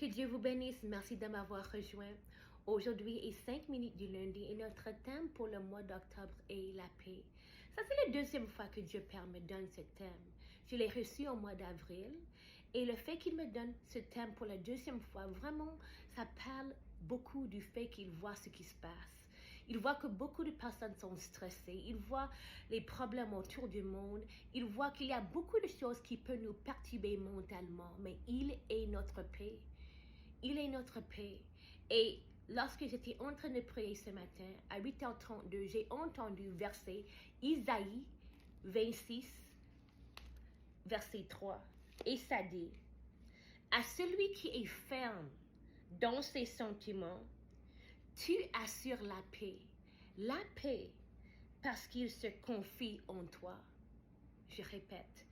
Que Dieu vous bénisse. Merci de m'avoir rejoint. Aujourd'hui est 5 minutes du lundi et notre thème pour le mois d'octobre est la paix. Ça, c'est la deuxième fois que Dieu Père me donne ce thème. Je l'ai reçu au mois d'avril et le fait qu'il me donne ce thème pour la deuxième fois, vraiment, ça parle beaucoup du fait qu'il voit ce qui se passe. Il voit que beaucoup de personnes sont stressées. Il voit les problèmes autour du monde. Il voit qu'il y a beaucoup de choses qui peuvent nous perturber mentalement, mais il est notre paix. Il est notre paix. Et lorsque j'étais en train de prier ce matin, à 8h32, j'ai entendu verset Isaïe 26, verset 3. Et ça dit, à celui qui est ferme dans ses sentiments, tu assures la paix, parce qu'il se confie en toi. Je répète,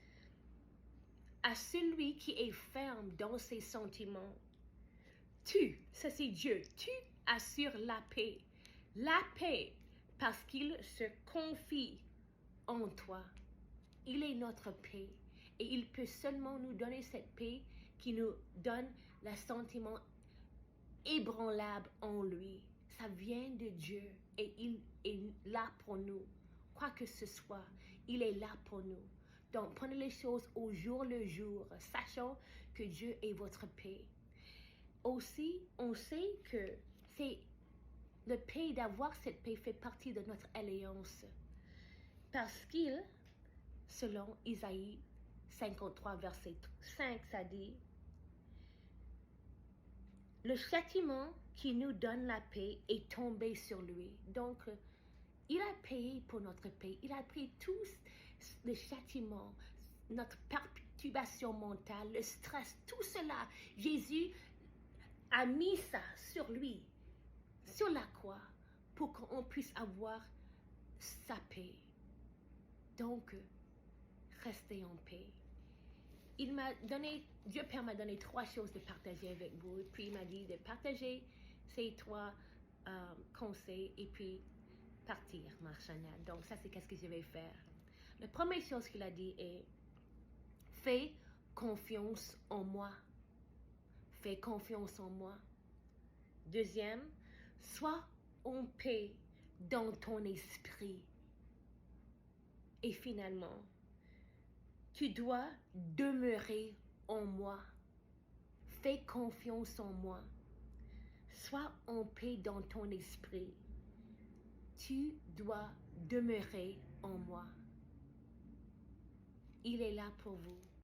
à celui qui est ferme dans ses sentiments, ça c'est Dieu, tu assures la paix, parce qu'il se confie en toi. Il est notre paix et il peut seulement nous donner cette paix qui nous donne le sentiment ébranlable en lui. Ça vient de Dieu et il est là pour nous. Quoi que ce soit, il est là pour nous. Donc, prenez les choses au jour le jour, sachant que Dieu est votre paix. Aussi, on sait que c'est le paix, d'avoir cette paix fait partie de notre alliance. Parce qu'il, selon Isaïe 53, verset 5, ça dit, le châtiment qui nous donne la paix est tombé sur lui. Donc, il a payé pour notre paix. Il a pris tout le châtiment, notre perturbation mentale, le stress, tout cela. Jésus a mis ça sur lui, sur la croix, pour qu'on puisse avoir sa paix. Donc, restez en paix. Dieu Père m'a donné 3 choses de partager avec vous. Et puis il m'a dit de partager ces 3 conseils et puis partir, Marchana. Donc ça, c'est qu'est-ce que je vais faire. La première chose qu'il a dit est, fais confiance en moi. Fais confiance en moi. Deuxième, sois en paix dans ton esprit. Et finalement, tu dois demeurer en moi. Fais confiance en moi. Sois en paix dans ton esprit. Tu dois demeurer en moi. Il est là pour vous.